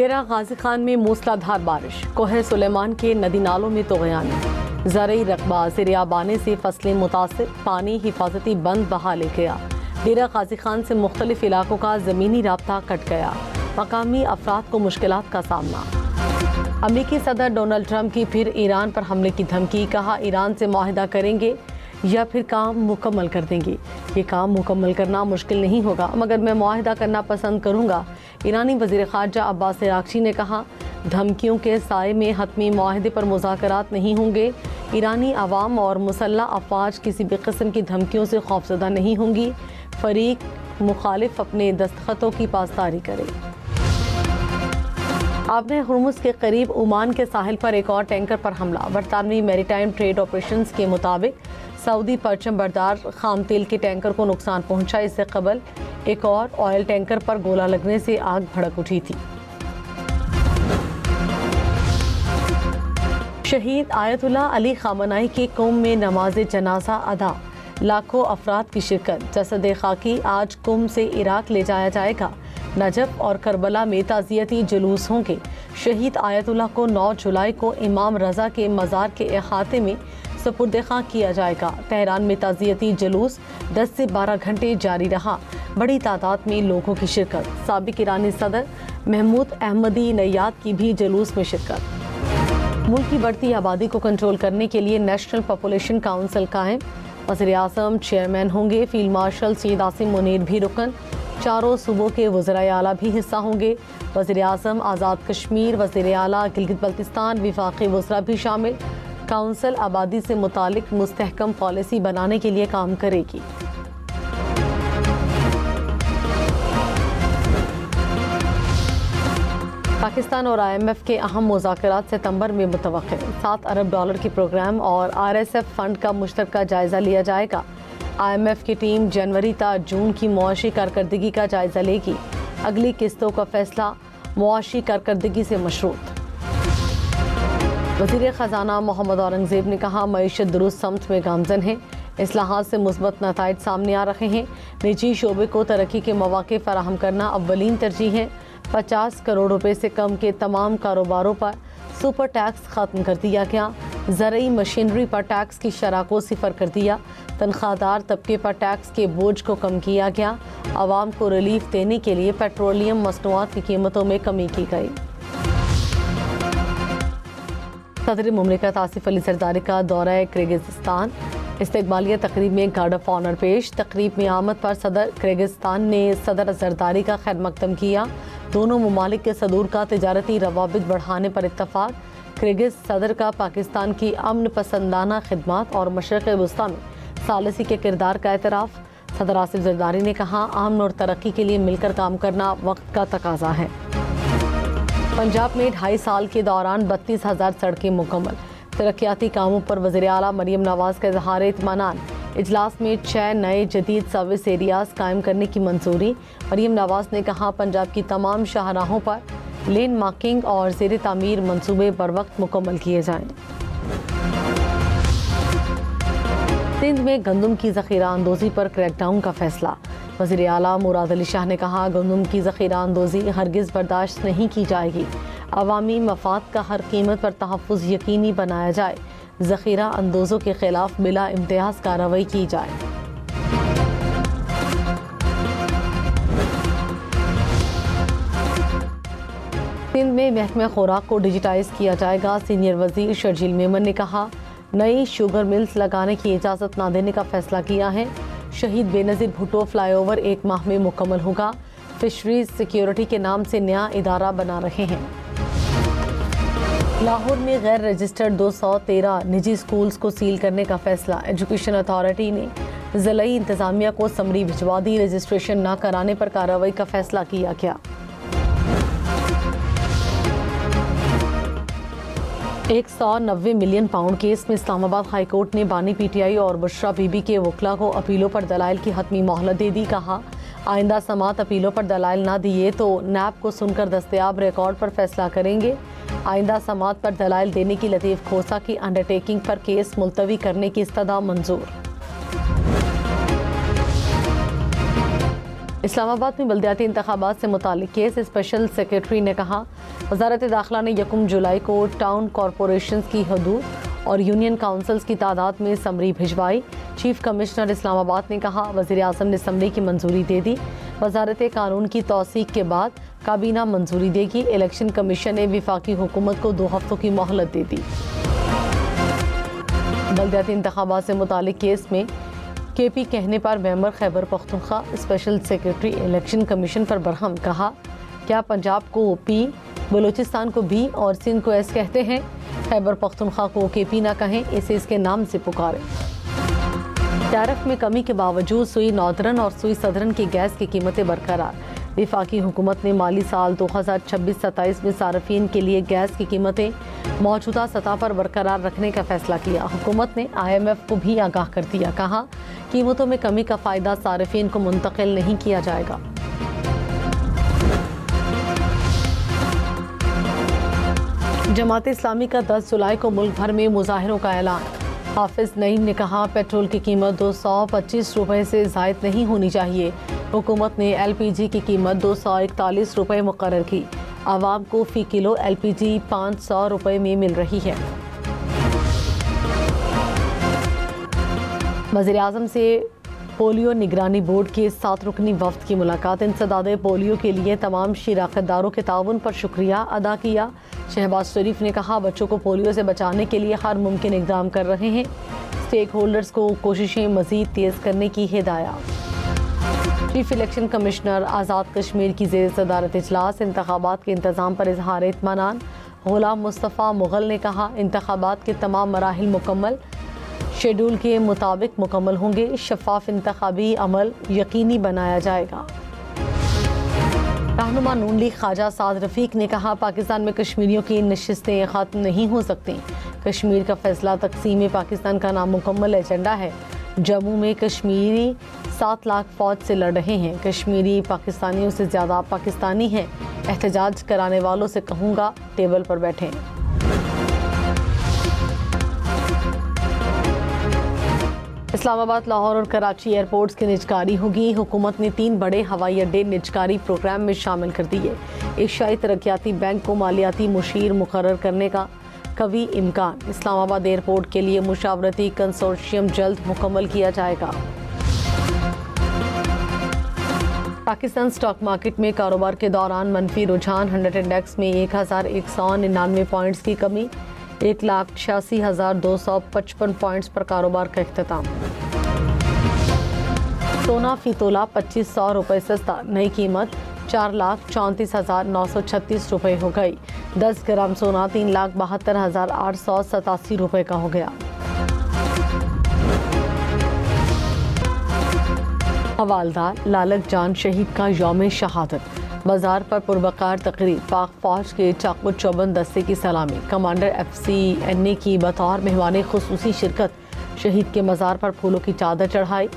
ڈیرہ غازی خان میں موسلادھار بارش، کوہ سلیمان کے ندی نالوں میں طغیان، زرعی رقبہ زیرآب آنے سے فصلیں متاثر، پانی حفاظتی بند بہا لے گیا۔ ڈیرہ غازی خان سے مختلف علاقوں کا زمینی رابطہ کٹ گیا، مقامی افراد کو مشکلات کا سامنا۔ امریکی صدر ڈونلڈ ٹرمپ کی پھر ایران پر حملے کی دھمکی، کہا ایران سے معاہدہ کریں گے یا پھر کام مکمل کر دیں گے۔ یہ کام مکمل کرنا مشکل نہیں ہوگا مگر میں معاہدہ کرنا پسند کروں گا، ایرانی وزیر خارجہ عباس عراقچی نے کہا۔ دھمکیوں کے سائے میں حتمی معاہدے پر مذاکرات نہیں ہوں گے۔ ایرانی عوام اور مسلح افواج کسی بھی قسم کی دھمکیوں سے خوفزدہ نہیں ہوں گی۔ فریق مخالف اپنے دستخطوں کی پاسداری کرے۔ آبِ ہرمز کے قریب عمان کے ساحل پر ایک اور ٹینکر پر حملہ، برطانوی میری ٹائم ٹریڈ آپریشنز کے مطابق سعودی پرچم بردار خام تیل کے ٹینکر کو نقصان پہنچا۔ اس سے قبل ایک اور آئل ٹینکر پر گولہ لگنے سے آگ بھڑک اٹھی تھی۔ شہید آیت اللہ علی خامنہئی کے قم میں نماز جنازہ ادا، لاکھوں افراد کی شرکت۔ جسد خاکی آج قم سے عراق لے جایا جائے گا۔ نجف اور کربلا میں تعزیتی جلوس ہوں گے۔ شہید آیت اللہ کو 9 جولائی کو امام رضا کے مزار کے احاطے میں سپرد خاک کیا جائے گا۔ تہران میں تعزیتی جلوس 10 سے 12 گھنٹے جاری رہا، بڑی تعداد میں لوگوں کی شرکت۔ سابق ایرانی صدر محمود احمدی نیاد کی بھی جلوس میں شرکت۔ ملک کی بڑھتی آبادی کو کنٹرول کرنے کے لیے نیشنل پاپولیشن کونسل قائم، وزیر اعظم چیئرمین ہوں گے۔ فیلڈ مارشل سید عاصم منیر بھی رکن، چاروں صوبوں کے وزرائے اعلیٰ بھی حصہ ہوں گے۔ وزیر اعظم آزاد کشمیر، وزیر اعلیٰ گلگت بلتستان، وفاقی وزراء بھی شامل۔ کونسل آبادی سے متعلق مستحکم پالیسی بنانے کے لیے کام کرے گی۔ پاکستان اور IMF کے اہم مذاکرات ستمبر میں متوقع۔ $7 ارب کے پروگرام اور RSF فنڈ کا مشترکہ جائزہ لیا جائے گا۔ IMF کی ٹیم جنوری تا جون کی معاشی کارکردگی کا جائزہ لے گی۔ اگلی قسطوں کا فیصلہ معاشی کارکردگی سے مشروط۔ وزیر خزانہ محمد اورنگزیب نے کہا معیشت درست سمت میں گامزن ہے، اصلاحات سے مثبت نتائج سامنے آ رہے ہیں۔ نجی شعبے کو ترقی کے مواقع فراہم کرنا اولین ترجیح ہے۔ 50 کروڑ روپے سے کم کے تمام کاروباروں پر سپر ٹیکس ختم کر دیا گیا۔ زرعی مشینری پر ٹیکس کی شرح کو 0 کر دیا۔ تنخواہ دار طبقے پر ٹیکس کے بوجھ کو کم کیا گیا۔ عوام کو ریلیف دینے کے لیے پیٹرولیم مصنوعات کی قیمتوں میں کمی کی گئی۔ صدر مملکت آصف علی زرداری کا دورہ کرغزستان، استقبالیہ تقریب میں گارڈ آف آنر پیش۔ تقریب میں آمد پر صدر کرغزستان نے صدر زرداری کا خیر مقدم کیا۔ دونوں ممالک کے صدور کا تجارتی روابط بڑھانے پر اتفاق۔ کرغز صدر کا پاکستان کی امن پسندانہ خدمات اور مشرق وسطیٰ میں ثالثی کے کردار کا اعتراف۔ صدر آصف زرداری نے کہا امن اور ترقی کے لیے مل کر کام کرنا وقت کا تقاضا ہے۔ پنجاب میں 2.5 سال کے دوران 32,000 سڑکیں مکمل۔ ترقیاتی کاموں پر وزیر اعلیٰ مریم نواز کا اظہار اطمینان۔ اجلاس میں 6 نئے جدید سروس ایریاز قائم کرنے کی منظوری۔ مریم نواز نے کہا پنجاب کی تمام شاہراہوں پر لین مارکنگ اور زیر تعمیر منصوبے بروقت مکمل کیے جائیں۔ سندھ میں گندم کی ذخیرہ اندوزی پر کریک ڈاؤن کا فیصلہ۔ وزیر اعلیٰ مراد علی شاہ نے کہا گندم کی ذخیرہ اندوزی ہرگز برداشت نہیں کی جائے گی۔ عوامی مفاد کا ہر قیمت پر تحفظ یقینی بنایا جائے۔ ذخیرہ اندوزوں کے خلاف بلا امتیاز کارروائی کی جائے۔ سندھ میں محکمہ خوراک کو ڈیجیٹائز کیا جائے گا۔ سینئر وزیر شرجیل میمن نے کہا نئی شوگر ملز لگانے کی اجازت نہ دینے کا فیصلہ کیا ہے۔ شہید بے نظیر بھٹو فلائی اوور 1 ماہ میں مکمل ہوگا۔ فشریز سیکیورٹی کے نام سے نیا ادارہ بنا رہے ہیں۔ لاہور میں غیر رجسٹرڈ 213 نجی سکولز کو سیل کرنے کا فیصلہ۔ ایجوکیشن اتھارٹی نے ضلعی انتظامیہ کو سمری بھجوا دی۔ رجسٹریشن نہ کرانے پر کارروائی کا فیصلہ کیا گیا۔ 190 ملین پاؤنڈ کیس میں اسلام آباد ہائی کورٹ نے بانی پی ٹی آئی اور بشرا بی بی کے وکلاء کو اپیلوں پر دلائل کی حتمی مہلت دے دی۔ کہا آئندہ سماعت اپیلوں پر دلائل نہ دیے تو نیب کو سن کر دستیاب ریکارڈ پر فیصلہ کریں گے۔ آئندہ سماعت پر دلائل دینے کی لطیف کھوسہ کی انڈر ٹیکنگ پر کیس ملتوی کرنے کی استدعا منظور۔ اسلام آباد میں بلدیاتی انتخابات سے متعلق کیس، اسپیشل سیکریٹری نے کہا وزارت داخلہ نے 1 جولائی کو ٹاؤن کارپوریشنز کی حدود اور یونین کاؤنسلز کی تعداد میں سمری بھجوائی۔ چیف کمشنر اسلام آباد نے کہا وزیر اعظم نے سمری کی منظوری دے دی، وزارت قانون کی توثیق کے بعد کابینہ منظوری دے گی۔ الیکشن کمیشن نے وفاقی حکومت کو 2 ہفتوں کی مہلت دے دی۔ بلدیاتی انتخابات سے متعلق کیس میں کے پی کہنے پر member Khyber Pakhtunkhwa special secretary election commission پر برہم، کہا کیا پنجاب کو پی، بلوچستان کو بی اور سندھ کو ایس کہتے ہیں؟ خیبر پختونخوا کو کے پی نہ کہیں، اسے اس کے نام سے پکاریں۔ ٹیرف میں کمی کے باوجود سوئی ناردرن اور سوئی صدرن کی گیس کی قیمتیں برقرار۔ وفاقی حکومت نے مالی سال 2026-27 میں صارفین کے لیے گیس کی قیمتیں موجودہ سطح پر برقرار رکھنے کا فیصلہ کیا۔ حکومت نے IMF کو بھی آگاہ کر دیا، کہا قیمتوں میں کمی کا فائدہ صارفین کو منتقل نہیں کیا جائے گا۔ جماعت اسلامی کا 10 جولائی کو ملک بھر میں مظاہروں کا اعلان۔ حافظ نعیم نے کہا پیٹرول کی قیمت 225 روپے سے زائد نہیں ہونی چاہیے۔ حکومت نے LPG کی قیمت 241 روپے مقرر کی۔ عوام کو فی کلو LPG 500 روپے میں مل رہی ہے۔ وزیر اعظم سے پولیو نگرانی بورڈ کے 7 رکنی وفد کی ملاقات۔ انسداد پولیو کے لیے تمام شراکت داروں کے تعاون پر شکریہ ادا کیا۔ شہباز شریف نے کہا بچوں کو پولیو سے بچانے کے لیے ہر ممکن اقدام کر رہے ہیں۔ اسٹیک ہولڈرز کو کوششیں مزید تیز کرنے کی ہدایت۔ Chief election commissioner Azad Kashmir کی زیر صدارت اجلاس۔ انتخابات کے انتظام پر اظہار اطمینان۔ غلام مصطفیٰ مغل نے کہا انتخابات کے تمام مراحل مکمل شیڈول کے مطابق مکمل ہوں گے، شفاف انتخابی عمل یقینی بنایا جائے گا۔ رہنما نون لیگ خواجہ سعد رفیق نے کہا پاکستان میں کشمیریوں کی نشستیں ختم نہیں ہو سکتی۔ کشمیر کا فیصلہ تقسیم پاکستان کا نامکمل ایجنڈا ہے۔ جموں میں کشمیری 7 لاکھ فوج سے لڑ رہے ہیں، کشمیری پاکستانیوں سے زیادہ پاکستانی ہیں۔ احتجاج کرانے والوں سے کہوں گا ٹیبل پر بیٹھیں۔ اسلام آباد، لاہور اور کراچی ایئرپورٹس کی نجکاری ہوگی۔ حکومت نے 3 بڑے ہوائی اڈے نجکاری پروگرام میں شامل کر دیے۔ ایشیائی ترقیاتی بینک کو مالیاتی مشیر مقرر کرنے کا قوی امکان۔ اسلام آباد ایئرپورٹ کے لیے مشاورتی کنسورشیم جلد مکمل کیا جائے گا۔ پاکستان سٹاک مارکیٹ میں کاروبار کے دوران منفی رجحان۔ 100 انڈیکس میں 1199 پوائنٹس کی کمی، 1,86,255 پوائنٹس پر کاروبار کا اختتام۔ سونا فی تولہ 2500 روپے سستا، نئی قیمت 4,34,936 روپے ہو گئی۔ 10 گرام سونا 3,72,887 روپے کا ہو گیا۔ حوالدار لالک جان شہید کا یوم شہادت، بازار پر پروقار تقریب، پاک فوج کے چاقو چوبند دستے کی سلامی، کمانڈر FCNA کی بطور مہمان خصوصی شرکت، شہید کے مزار پر پھولوں کی چادر چڑھائی،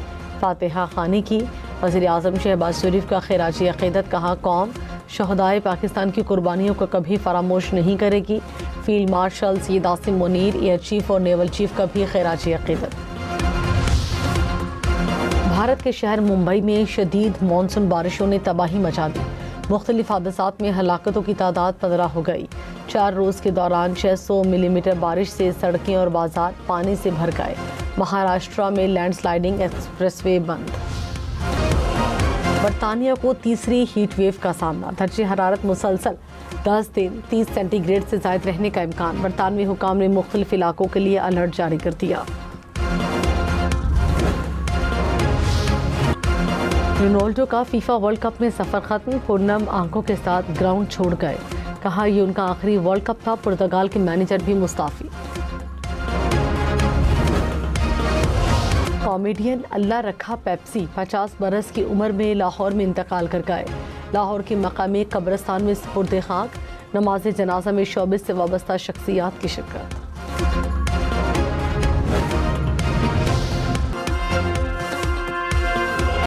فاتحہ خوانی کی۔ وزیر اعظم شہباز شریف کا خراج عقیدت، کہا قوم شہدائے پاکستان کی قربانیوں کو کبھی فراموش نہیں کرے گی۔ Field marshal Syed Asim Munir, air chief اور نیول چیف کا بھی خراج عقیدت۔ بھارت کے شہر ممبئی میں شدید مانسون بارشوں نے تباہی مچا دی۔ مختلف حادثات میں ہلاکتوں کی تعداد 15 ہو گئی۔ 4 روز کے دوران 600 ملی میٹر بارش سے سڑکیں اور بازار پانی سے بھر گئے۔ مہاراشٹرا میں لینڈ سلائڈنگ، ایکسپریس وے بند۔ برطانیہ کو تیسری ہیٹ ویو کا سامنا، درجہ حرارت مسلسل 10 دن 30 سینٹی گریڈ سے زائد رہنے کا امکان۔ برطانوی حکام نے مختلف علاقوں کے لیے الرٹ جاری کر دیا۔ رونالڈو کا فیفا ورلڈ کپ میں سفر ختم، پرنم آنکھوں کے ساتھ گراؤنڈ چھوڑ گئے، کہا یہ ان کا آخری ورلڈ کپ تھا۔ پرتگال کے مینیجر بھی مستعفی۔ کامیڈین اللہ رکھا پیپسی 50 برس کی عمر میں لاہور میں انتقال کر گئے۔ لاہور کے مقامی قبرستان میں سپرد خاک، نماز جنازہ میں شوبز سے وابستہ شخصیات کی شرکت۔